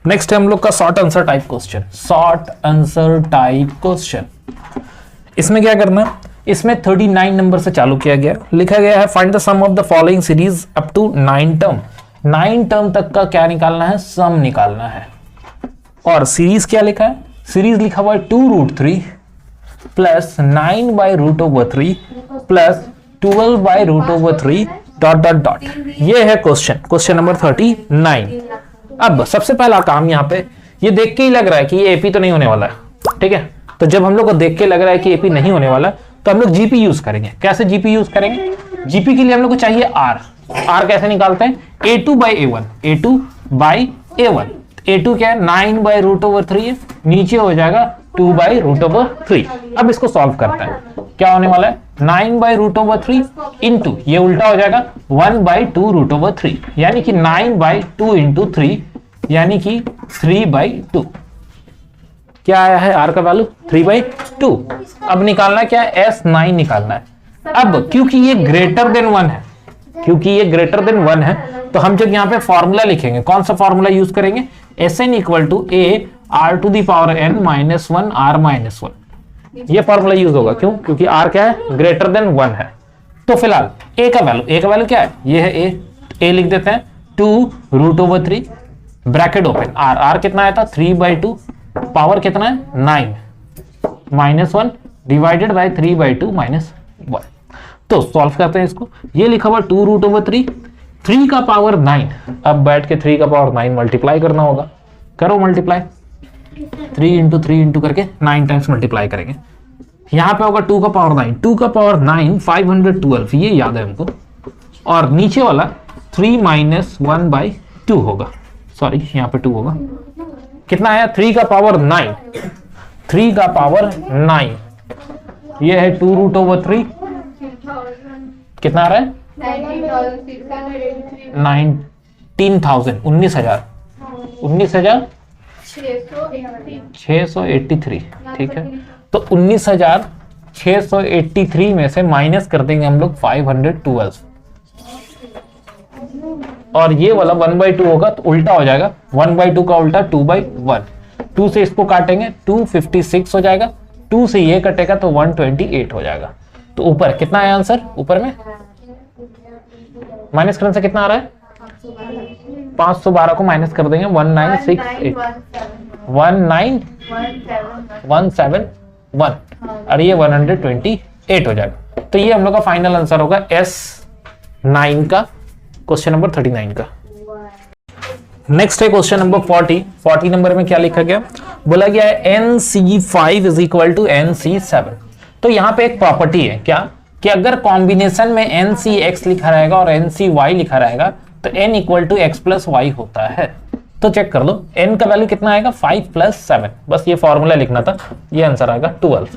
Next है हम लोग का short answer type question. Short answer type question, इसमें क्या करना, इसमें 39 नंबर से चालू किया गया। लिखा गया है find the sum of the following series up to 9 term. 9 term तक का क्या निकालना है, सम निकालना है। और सीरीज क्या लिखा है, सीरीज लिखा हुआ है 2√3 plus 9/√3 plus 12/√3 dot dot dot. ये है क्वेश्चन नंबर 39। अब सबसे पहला काम यहाँ पे ये देख के ही लग रहा है कि ये एपी तो नहीं होने वाला है, ठीक है। तो जब हम लोग को देख के लग रहा है कि एपी नहीं होने वाला तो हम लोग जीपी यूज करेंगे। कैसे जीपी यूज करेंगे, जीपी के लिए हम लोग को चाहिए आर। आर कैसे निकालते हैं, a2/a1, a2/a1। a2 क्या है, 9/√3 है, नीचे हो जाएगा 2/√3। अब इसको सॉल्व करते हैं, क्या होने वाला है 9/√3 इंटू ये उल्टा हो जाएगा 1/2√3, यानी कि 9/2 इंटू 3 यानी कि 3/2। क्या आया है आर का वैल्यू 3/2। अब निकालना क्या है, S9 निकालना है। अब क्योंकि ये ग्रेटर देन 1 है, क्योंकि ये ग्रेटर देन 1 है तो हम जब यहाँ पे फॉर्मूला लिखेंगे, कौन सा फॉर्मूला यूज करेंगे, Sn equal to a r⁻n - 1 r - 1। ये फॉर्मूला यूज होगा, क्यों, क्योंकि r क्या है, ग्रेटर देन 1 है। तो फिलहाल a का वैल्यू क्या है, ये है a लिख देते हैं 2√3 ब्रैकेट ओपन, r कितना आया था 3/2, पावर कितना है 9 -1 डिवाइडेड बाय 3/2 - 1। तो सॉल्व करते हैं इसको। ये लिखा हुआ 2√3, 3 का पावर 9। अब बैठ के 3 का पावर 9 मल्टीप्लाई करना होगा, करो मल्टीप्लाई, 3 इंटू 3 इंटू करके 9 टाइम्स मल्टीप्लाई करेंगे। यहां पे होगा 2 का पावर 9, 2 का पावर 9 512, ये याद है हमको। और नीचे वाला 3 - 1/2 होगा, सॉरी यहाँ पे 2 होगा। कितना आया, 3 का पावर 9, 3 का पावर 9, ये है 2√3। कितना आ रहा है 19,000, 19,683, ठीक है। तो 19,683 में से माइनस कर देंगे हम लोग 512, और ये वाला 1/2 होगा तो उल्टा हो जाएगा, 1/2 का उल्टा 2/1। 2 से इसको काटेंगे 256 हो जाएगा, 2 से ये कटेगा तो 128 हो जाएगा। तो ऊपर कितना है आंसर, ऊपर में माइनस करने से कितना आ रहा है, 512 को माइनस कर देंगे 1968, 19171, और ये 128 हो जाएगा। तो ये हम लोग का फाइनल आंसर होगा S9 का, क्वेश्चन नंबर 39 का। नेक्स्ट है क्वेश्चन नंबर 40 नंबर में क्या लिखा गया, बोला गया है NC5 = NC7। तो यहाँ पे एक प्रॉपर्टी है क्या, कि अगर कॉम्बिनेशन में NCX लिखा रहेगा और NCY लिखा रहेगा तो n = x + y होता है। तो चेक कर लो, n का वैल्यू कितना आएगा 5 + 7, बस ये फॉर्मूला लिखना था, ये आंसर आएगा 12।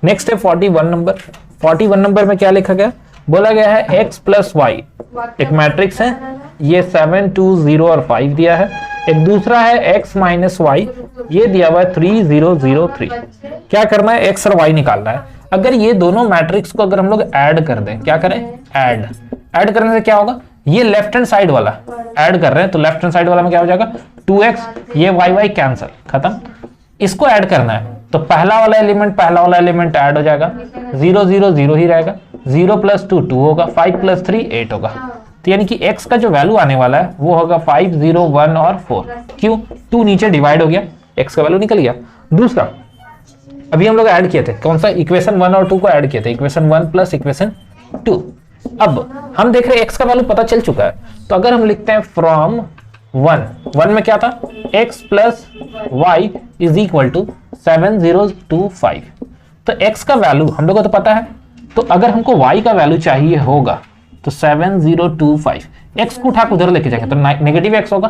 नेक्स्ट है 41 नंबर। 41 नंबर में क्या लिखा गया, बोला गया है x + y, एक मैट्रिक्स है, ये 7 2 0 और 5 दिया है। एक दूसरा है x - y, ये दिया हुआ है 3 0 0 3। क्या करना है, x और y निकालना है। अगर ये दोनों मैट्रिक्स को अगर हम लोग ऐड कर दें, क्या करें, ऐड करने से क्या होगा, ये लेफ्ट हैंड साइड वाला ऐड कर रहे हैं तो लेफ्ट हैंड साइड वाला में क्या हो जाएगा 2x, ये y कैंसिल, खत्म। इसको ऐड करना है तो पहला वाला एलिमेंट ऐड हो जाएगा, 0 0 0 ही रहेगा, 0 + 2 2 होगा, 5 + 3 8 होगा। तो यानी कि x का जो वैल्यू आने वाला है वो होगा 5 0 1 और 4। क्यों, 2 नीचे डिवाइड हो गया, x का वैल्यू निकल गया। दूसरा अभी हम लोग ऐड किए थे, कौन सा, इक्वेशन 1 और 2 को ऐड किए थे, इक्वेशन 1 + इक्वेशन 2। अब हम देख रहे हैं x का वैल्यू पता चल चुका है, तो अगर हम लिखते हैं फ्रॉम 1 में क्या था, x + y = 7025। तो x का वैल्यू हम लोग को तो पता है, तो अगर हमको y का वैल्यू चाहिए होगा तो 7025, x को उठा के उधर लेके जाएंगे तो नेगेटिव x होगा।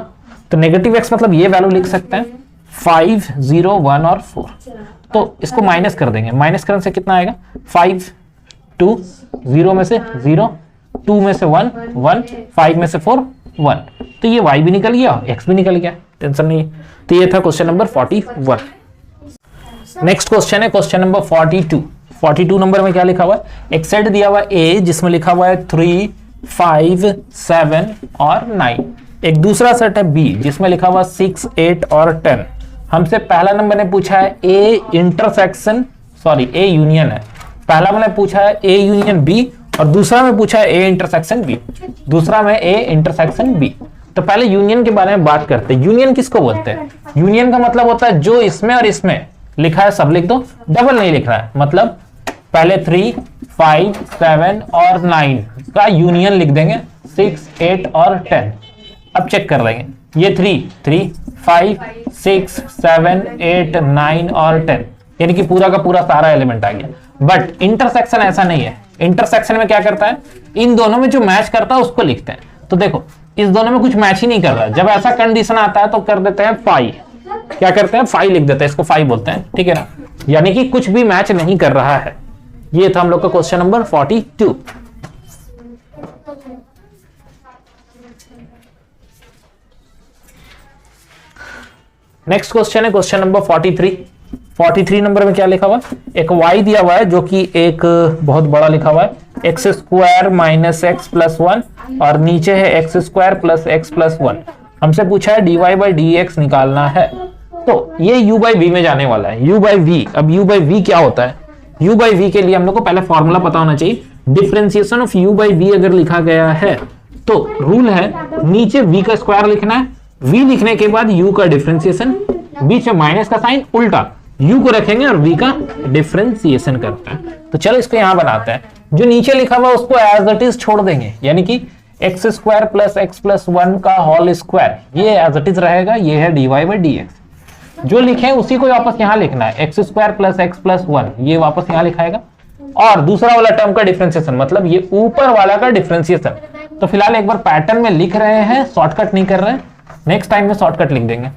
तो नेगेटिव x मतलब ये वैल्यू लिख सकते हैं 5 0 1 और 4। तो इसको माइनस कर देंगे, माइनस करने से कितना आएगा 5 2, 0 में से 0, 2 में से 1 1, 5 में से 4 1। तो ये y भी निकल गया, x भी निकल गया, टेंशन नहीं। तो ये था क्वेश्चन नंबर 41। नेक्स्ट क्वेश्चन है क्वेश्चन नंबर 42 नंबर में क्या लिखा हुआ है, एक सेट दिया हुआ है A जिसमें लिखा हुआ है 3 5 7 और 9। एक दूसरा सेट है बी जिसमें लिखा हुआ 6, 8 और 10। हमसे पहला नंबर ने पूछा है A intersection, sorry A union है, पहला मैंने पूछा है ए यूनियन बी और दूसरा में पूछा है ए इंटरसेक्शन बी, दूसरा में ए इंटरसेक्शन बी। तो पहले यूनियन के बारे में बात करते हैं। यूनियन किसको बोलते हैं? यूनियन का मतलब होता है जो इसमें और इसमें लिखा है सब लिख दो, डबल नहीं लिख रहा है, मतलब पहले 3, 5, 7 और 9 का यूनियन लिख देंगे, 6, 8 और 10। अब चेक कर लेंगे, ये 3, 5, 6, 7, 8, 9 और 10, यानी कि पूरा का पूरा सारा एलिमेंट आ गया। बट इंटरसेक्शन ऐसा नहीं है। इंटरसेक्शन में क्या करता है, इन दोनों में जो मैच करता है उसको लिखते हैं। तो देखो इस दोनों में कुछ मैच ही नहीं कर रहा है, जब ऐसा कंडीशन आता है तो कर देते हैं 5, क्या करते हैं 5 लिख देते हैं, इसको 5 बोलते हैं, ठीक है ना, यानी कि कुछ भी मैच नहीं कर रहा है। ये था हम लोग का क्वेश्चन नंबर 42। नेक्स्ट क्वेश्चन है क्वेश्चन नंबर 43। 43 नंबर में क्या लिखा हुआ, एक y दिया हुआ है जो कि एक बहुत बड़ा लिखा हुआ है, x square minus x plus 1 और नीचे है x square plus x plus 1। हमसे पूछा है dy बाई डी एक्स निकालना है। तो ये u बाई v में जाने वाला है, u बाई v। अब u बाई v क्या होता है, u बाई v के लिए हम लोग को पहले फॉर्मूला पता होना चाहिए। Differentiation of u by v अगर लिखा गया है तो रूल है नीचे v का स्क्वायर लिखना है, v लिखने के बाद u का डिफरेंशिएशन, बीच में माइनस का साइन, उल्टा u को रखेंगे और v का डिफरेंशिएशन करते हैं। तो चलो इसको यहां बनाते हैं। जो नीचे लिखा हुआ उसको एज इट इज छोड़ देंगे, यानी कि x square plus x plus 1 का होल स्क्वायर, ये एज इट इज रहेगा, ये है dy बाई डी एक्स। जो लिखे उसी को वापस यहां लिखना है, x square plus x plus 1, ये वापस यहां लिखाएगा। और दूसरा वाला टर्म का डिफरेंशिएशन, मतलब ये ऊपर वाला का डिफरेंशिएशन। तो फिलहाल एक बार पैटर्न में लिख रहे हैं, शॉर्टकट नहीं कर रहे हैं, नेक्स्ट टाइम में शॉर्टकट लिख देंगे।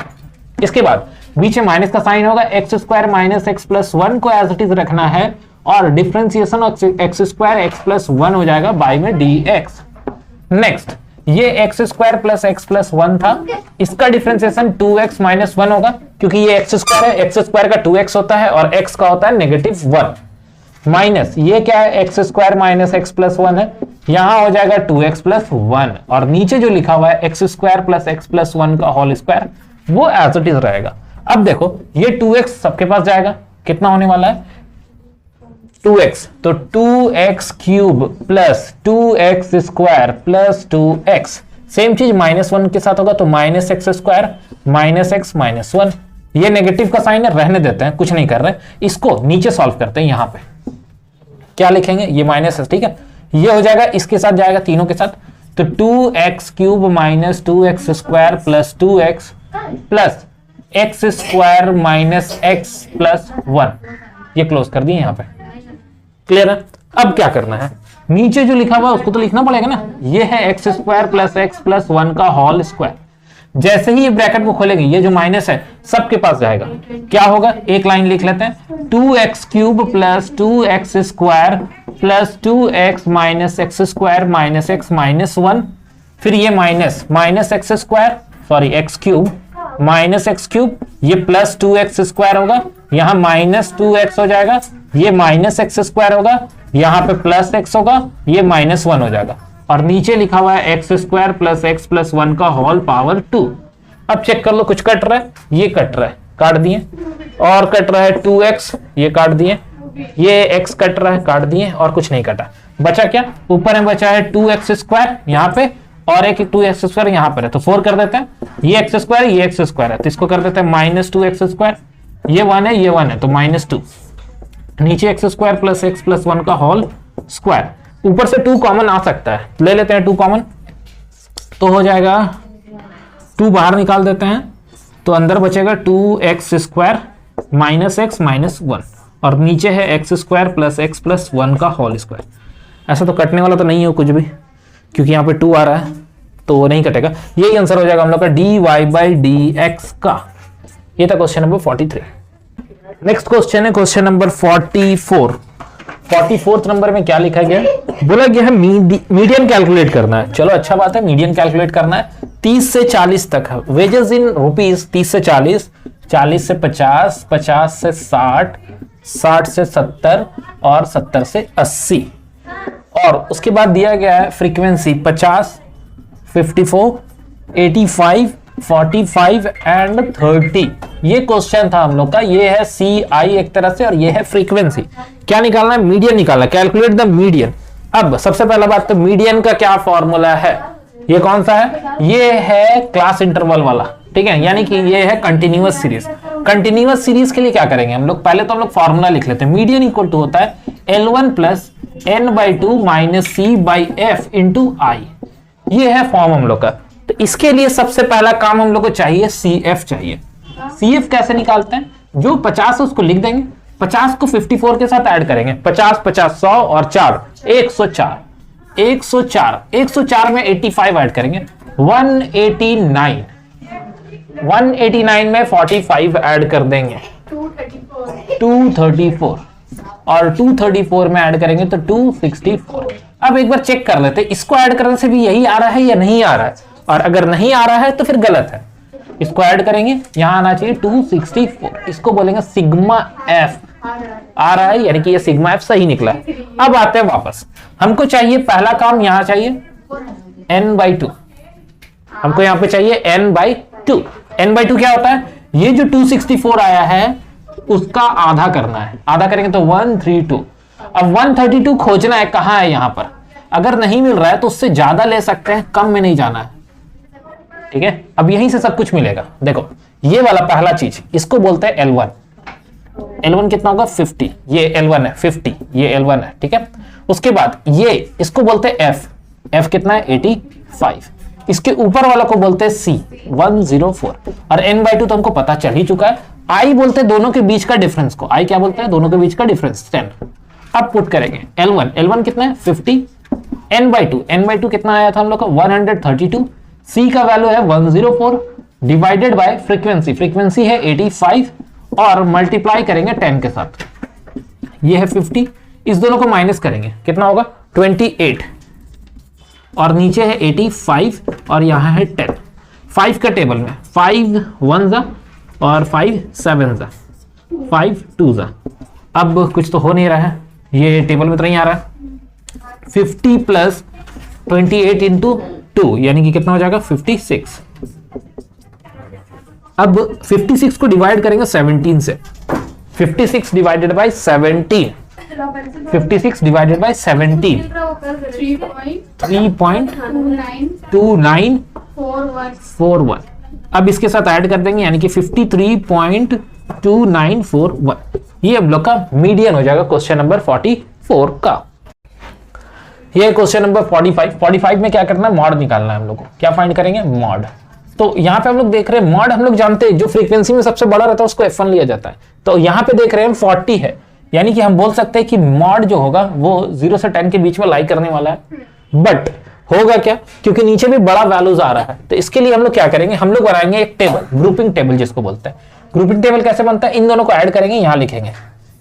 इसके बाद बीच में माइनस का साइन होगा, x square minus x plus 1 को एज इट इज रखना है और differentiation of x square x plus 1 हो जाएगा बाई में डी एक्स। नेक्स्ट ये x square plus x plus 1 था, इसका डिफरेंशिएशन 2x माइनस 1 होगा, क्योंकि ये एक्स स्क्वायर है, एक्स स्क्वायर का 2x होता है और x का होता है -1, माइनस ये क्या है, x square minus x plus 1 है, यहां हो जाएगा 2x प्लस 1 और नीचे जो लिखा हुआ है x square plus x plus 1 का होल स्क्वायर, वो एज इट इज रहेगा। अब देखो ये 2x सबके पास जाएगा, कितना होने वाला है 2x, तो 2x cube plus 2x square plus 2x, same चीज -1 के साथ होगा, तो minus x square minus x minus 1। ये नेगेटिव का साइन है, रहने देते हैं, कुछ नहीं कर रहे, इसको नीचे सॉल्व करते हैं। यहां पे क्या लिखेंगे, ये माइनस है, ठीक है, ये हो जाएगा, इसके साथ जाएगा तीनों के साथ, तो 2x cube minus 2x square plus 2x plus x square minus x plus 1, ये क्लोज कर दिए यहां पे। क्लियर है? अब क्या करना है, नीचे जो लिखा हुआ उसको तो लिखना पड़ेगा ना, ये है x square plus x plus 1 का होल स्क्वायर। जैसे ही ये ब्रैकेट को खोलेंगे, ये जो माइनस है सबके पास जाएगा, क्या होगा, एक लाइन लिख लेते हैं, 2x cube plus 2x square plus 2x minus x square minus x minus 1, फिर ये minus minus x square, sorry x cube minus x cube, ये प्लस 2x स्क्वायर होगा, यहां माइनस 2x हो जाएगा, ये माइनस एक्स स्क्वायर होगा, यहां पे प्लस x होगा, ये -1 हो जाएगा, और नीचे लिखा हुआ है x square plus x plus 1 का होल पावर 2। अब चेक कर लो, कुछ कट रहा है, ये कट रहा है, काट दिए, और कट रहा है 2x, ये काट दिए, ये x कट रहा है, काट दिए, और कुछ नहीं कटा। बचा क्या, ऊपर में बचा है 2x स्क्वायर यहाँ पे, और एक 2x स्क्वायर यहाँ पर है, तो 4 कर देते हैं, ये एक्स स्क्वायर ये एक्स स्क्वायर है, तो इसको कर देते हैं -2x स्क्वायर, ये 1 है ये 1 है, तो -2, नीचे x square plus x plus 1 का होल स्क्वायर, ऊपर से 2 कॉमन आ सकता है, ले लेते हैं 2 कॉमन, तो हो जाएगा 2 बाहर निकाल देते हैं, तो अंदर बचेगा 2x square minus x minus 1, और नीचे है x square plus x plus 1 का होल स्क्वायर। ऐसा तो कटने वाला तो नहीं है कुछ भी, क्योंकि यहाँ पे 2 आ रहा है, तो वो नहीं कटेगा, यही आंसर हो जाएगा हम लोग का dy बाई डी एक्स का। ये था क्वेश्चन नंबर 43। नेक्स्ट क्वेश्चन है क्वेश्चन नंबर 44। 44th नंबर में क्या लिखा गया, बोला गया है मीडियन कैलकुलेट करना है। चलो अच्छा बात है, मीडियन कैलकुलेट करना है, 30 से 40 तक है, वेजेस इन रुपीज 30 से 40, 40 से 50, 50 से 60, 60 से 70 और 70 से 80, और उसके बाद दिया गया है फ्रीक्वेंसी 50, 54, 85, 45 एंड 30। ये क्वेश्चन था हम लोग का। ये है CI एक तरह से और ये है फ्रीक्वेंसी। क्या निकालना है? मीडियन निकालना। Calculate the median. अब सबसे पहला बात तो मीडियन का क्या फॉर्मूला है? ये कौन सा है? ये है क्लास इंटरवल वाला, ठीक है, यानी कि ये है कंटिन्यूअस सीरीज। कंटिन्यूअस सीरीज के लिए क्या करेंगे हम लोग? पहले तो हम लोग फॉर्मूला लिख लेते हैं। मीडियन इक्वल टू होता है L1 plus n/2 minus C/f into आई। ये है फॉर्म हम लोग का। तो इसके लिए सबसे पहला काम हम लोग को चाहिए CF चाहिए। CF कैसे निकालते हैं? जो 50 उसको लिख देंगे, 50 को 54 के साथ ऐड करेंगे। 50 50 100 और 4 104। 104 में 85 ऐड करेंगे 189। 189 में 45 ऐड कर देंगे 234 और 234 में ऐड करेंगे तो 264। अब एक बार चेक कर लेते हैं इसको ऐड करने से भी यही आ रहा है या नहीं आ रहा है, और अगर नहीं आ रहा है तो फिर गलत है। इसको ऐड करेंगे, यहां आना चाहिए 264। इसको बोलेंगे सिग्मा एफ। आ रहा है, यानी कि ये सिग्मा एफ सही निकला है। अब आते हैं वापस। हमको चाहिए पहला काम, यहां चाहिए n/2। हमको यहां पे चाहिए n/2। n/2 क्या होता है? ये जो 264 आया है उसका आधा करना है। आधा करेंगे तो 132। अब 132 खोजना है, कहां है? यहां पर। अगर नहीं मिल रहा है तो उससे ज्यादा ले सकते हैं, कम में नहीं जाना है, ठीक है। अब यहीं से सब कुछ मिलेगा। देखो ये वाला पहला चीज, इसको बोलते हैं L1। L1 कितना होगा? 50। ये L1 है 50, ये L1 है, ठीक है। उसके बाद ये इसको बोलते हैं F। F कितना है? 85। इसके ऊपर वाला को बोलते हैं C 104। और n/2 तो हमको पता चल ही चुका है। I बोलते हैं दोनों के बीच का डिफरेंस को। I क्या बोलते हैं? दोनों के बीच का डिफरेंस 10। अब पुट करेंगे L1 कितना है? 50। n/2 कितना आया था हम लोग का? 132। C का वैल्यू है 104 डिवाइडेड बाय फ्रीक्वेंसी है 85 और मल्टीप्लाई करेंगे 10 के साथ। ये है 50। इस दोनों को माइनस करेंगे, कितना होगा? 28 और नीचे है 85 और यहां है 10। 5 का टेबल में 5 1 जा और 5 7 जा, 5 2 जा। अब कुछ तो हो नहीं रहा है, ये टेबल में तो नहीं आ रहा है। 50 प्लस 28 इंटू 2 यानी कि कितना हो जाएगा? 56। अब 56 को डिवाइड करेंगे 17 से। 56 डिवाइडेड बाय 17। 56 divided by 17 3.2941। अब इसके साथ ऐड कर देंगे यानी कि 53.2941। ये हम लोग का मीडियन हो जाएगा क्वेश्चन नंबर 44 का। ये क्वेश्चन नंबर 45 में क्या करना है? मॉड निकालना है हम लोग को। क्या फाइंड करेंगे? मॉड। तो यहाँ पे हम लोग देख रहे हैं मॉड, हम लोग जानते हैं जो फ्रीक्वेंसी में सबसे बड़ा रहता है उसको F1 लिया जाता है। तो यहाँ पे देख रहे हैं 40 है, यानी कि हम बोल सकते हैं कि मॉड जो होगा वो 0 से 10 के बीच में लाई करने वाला है। बट होगा क्या? क्योंकि नीचे भी बड़ा वैल्यूज आ रहा है, तो इसके लिए हम लोग क्या करेंगे? हम लोग बनाएंगे एक टेबल, ग्रुपिंग टेबल जिसको बोलते हैं। ग्रुपिंग टेबल कैसे बनता है? इन दोनों को ऐड करेंगे, यहां लिखेंगे।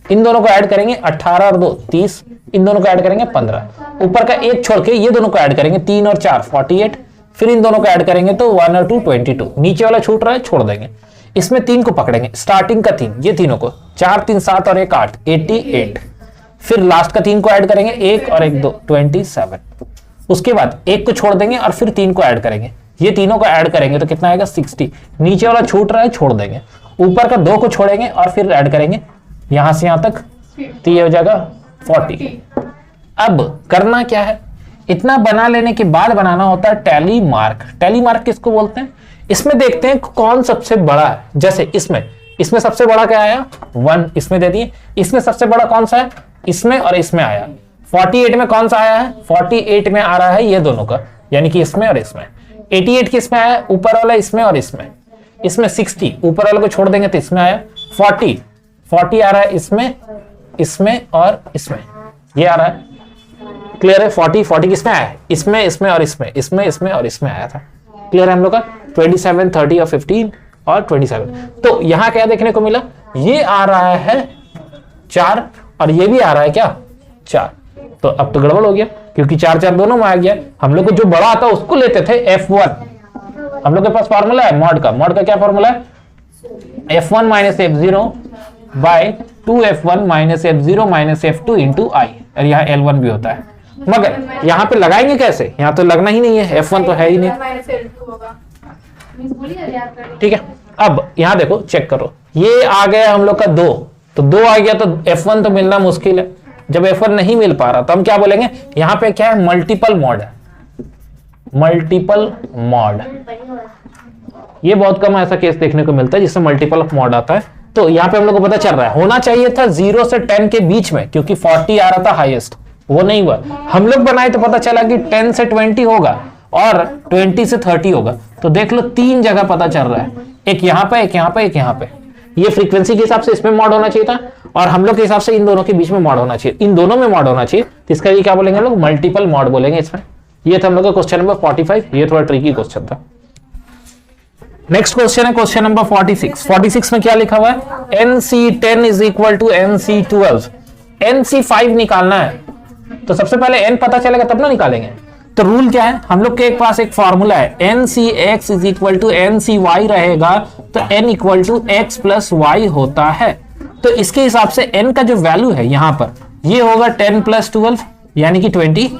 इन दोनों को ऐड करेंगे 18 और 2 30। इन दोनों को ऐड करेंगे 15। ऊपर का एक छोड़ के ये दोनों को ऐड करेंगे 3 और 4 48। फिर इन दोनों को ऐड करेंगे तो 1 और 2 22। नीचे वाला छूट रहा है, छोड़ देंगे। इसमें 3 को पकड़ेंगे, स्टार्टिंग का 3, ये तीनों को 4 3 7 और 1 8 88। फिर लास्ट का 3 को ऐड करेंगे, 1 और 1 2 27। उसके बाद 1 को छोड़ देंगे और फिर 3 को ऐड करेंगे, ये तीनों को ऐड करेंगे तो कितना आएगा? 60। नीचे वाला छूट रहा है, छोड़ देंगे। ऊपर का 2 को छोड़ेंगे और फिर ऐड करेंगे यहां से यहां तक, तो ये हो जाएगा 40। अब करना क्या है? इतना बना लेने के बाद बनाना होता है टैली मार्क। टैली मार्क किसको बोलते हैं? इसमें देखते हैं कौन सबसे बड़ा है। जैसे इसमें सबसे बड़ा क्या आया? 1, इसमें दे दिए। इसमें सबसे बड़ा कौन सा है? इसमें और इसमें आया। 48 में कौन सा आया है? 48 में आ रहा है ये दोनों का, यानी कि इसमें और इसमें। 88 किसमें आया? ऊपर वाला इसमें और इसमें। इसमें 60, ऊपर वाले को छोड़ देंगे तो इसमें आया। 40 आ रहा है इसमें और इसमें, ये आ रहा है। क्लियर है? 40 किसमें आया है? इसमें और इसमें और इसमें आया था। क्लियर है हम लोग का? 27 30 और 15 और 27। तो यहां क्या देखने को मिला? ये आ रहा है 4 और ये भी आ रहा है क्या? 4। तो अब तो गड़बड़ हो गया, क्योंकि 4 4 दोनों में आ गया। हम लोग को जो बड़ा आता है उसको लेते थे F1। हम लोग के पास फॉर्मूला है मॉड का क्या फॉर्मूला है? F1 minus F0 by 2F1 minus F0 minus F2 into I. और यहाँ L1 भी होता है, मगर यहाँ पे लगाएंगे कैसे? यहाँ तो लगना ही नहीं है, F1 तो है ही नहीं। ठीक है, अब यहां देखो, चेक करो, ये आ गया हम लोग का 2, तो 2 आ गया तो F1 तो मिलना मुश्किल है। जब F1 नहीं मिल पा रहा तो हम क्या बोलेंगे, यहां पे क्या है, मल्टीपल मॉड है, मल्टीपल मॉड। ये बहुत कम ऐसा केस देखने को मिलता है जिसमें मल्टीपल ऑफ मॉड आता है। तो यहां पे हम लोग को पता चल रहा है, होना चाहिए था 0 से 10 के बीच में, क्योंकि 40 आ रहा था हाईएस्ट, वो नहीं हुआ। हम लोग बनाए तो पता चला कि 10 से 20 होगा और 20 से 30 होगा। तो देख लो 3 जगह पता चल रहा है, एक यहां पे, एक यहां पे, एक यहां पे। ये फ्रीक्वेंसी के हिसाब से इसमें मॉड होना चाहिए था और हम लोग के हिसाब से इन दोनों के बीच में मॉड होना चाहिए, इन दोनों में मॉड होना चाहिए। तो इसका ये क्या बोलेंगे हम लोग, मल्टीपल मॉड बोलेंगे इसमें। ये था हम लोग का क्वेश्चन नंबर 45, ये थोड़ा ट्रिकी क्वेश्चन था। नेक्स्ट क्वेश्चन है क्वेश्चन नंबर 46। 46 में क्या लिखा हुआ है, NC10 is equal to NC12। NC5 निकालना है, तो सबसे पहले n पता चलेगा तब ना निकालेंगे। तो रूल क्या है, हम लोग के पास एक फॉर्मूला है, NCX is equal to NCY रहेगा, तो n equal to x plus y होता है। तो इसके हिसाब से n का जो वैल्यू है यहां पर, ये होगा 10 प्लस 12 यानी कि 22।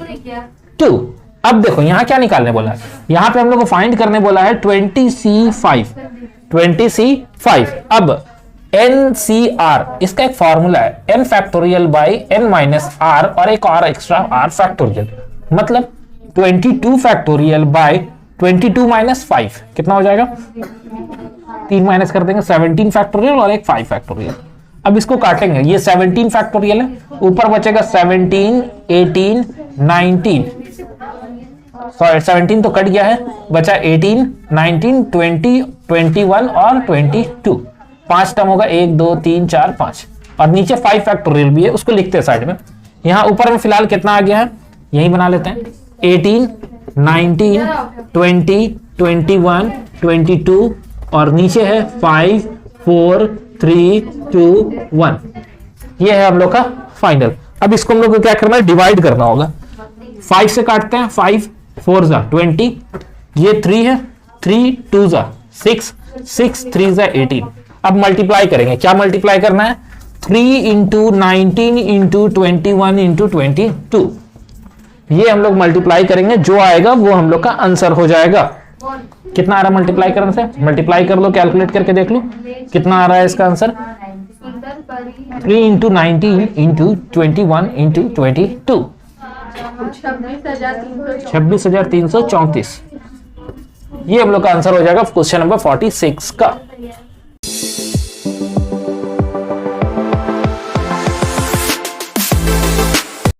अब देखो यहां क्या निकालने बोला है, यहां पे हम लोग को फाइंड करने बोला है 20C5। 20C5। अब NCR, इसका एक फॉर्मूला है n factorial by n minus r और एक और एक्स्ट्रा r फैक्टोरियल, मतलब 22 फैक्टोरियल बाई 22 माइनस 5 कितना हो जाएगा, 3 माइनस कर देंगे, 17 फैक्टोरियल और एक 5 फैक्टोरियल। अब इसको काटेंगे, ये 17 फैक्टोरियल है, ऊपर बचेगा 17, 18, 19, सॉरी 17 तो कट गया है, बचा 18, 19, 20, 21 और 22। 5 टर्म होगा, 1 2 3 4 5 और नीचे 5 फैक्टोरियल भी है, उसको लिखते हैं साइड में। यहां ऊपर में फिलहाल कितना आ गया है, यही बना लेते हैं, 18, 19, 20, 21, 22 और नीचे है 5, 4, 3, 2, 1। ये है हम लोग का फाइनल। अब इसको हम लोग को क्या करना है, डिवाइड करना होगा। 5 से काटते हैं, 5 4 जा 20, ये 3 है, 3 2 जा 6, 6 3 जा 18। अब मल्टीप्लाई करेंगे, क्या मल्टीप्लाई करना है, 3 इंटू 19 इंटू 21 इंटू 22। ये हम लोग मल्टीप्लाई करेंगे, जो आएगा वो हम लोग का आंसर हो जाएगा। कितना आ रहा है मल्टीप्लाई करने से, मल्टीप्लाई कर लो, कैलकुलेट करके देख लो कितना आ रहा है इसका आंसर, 3 इंटू 19 इंटू 21 इंटू 22, 26,334। ये हम लोग का आंसर हो जाएगा क्वेश्चन नंबर 46 का।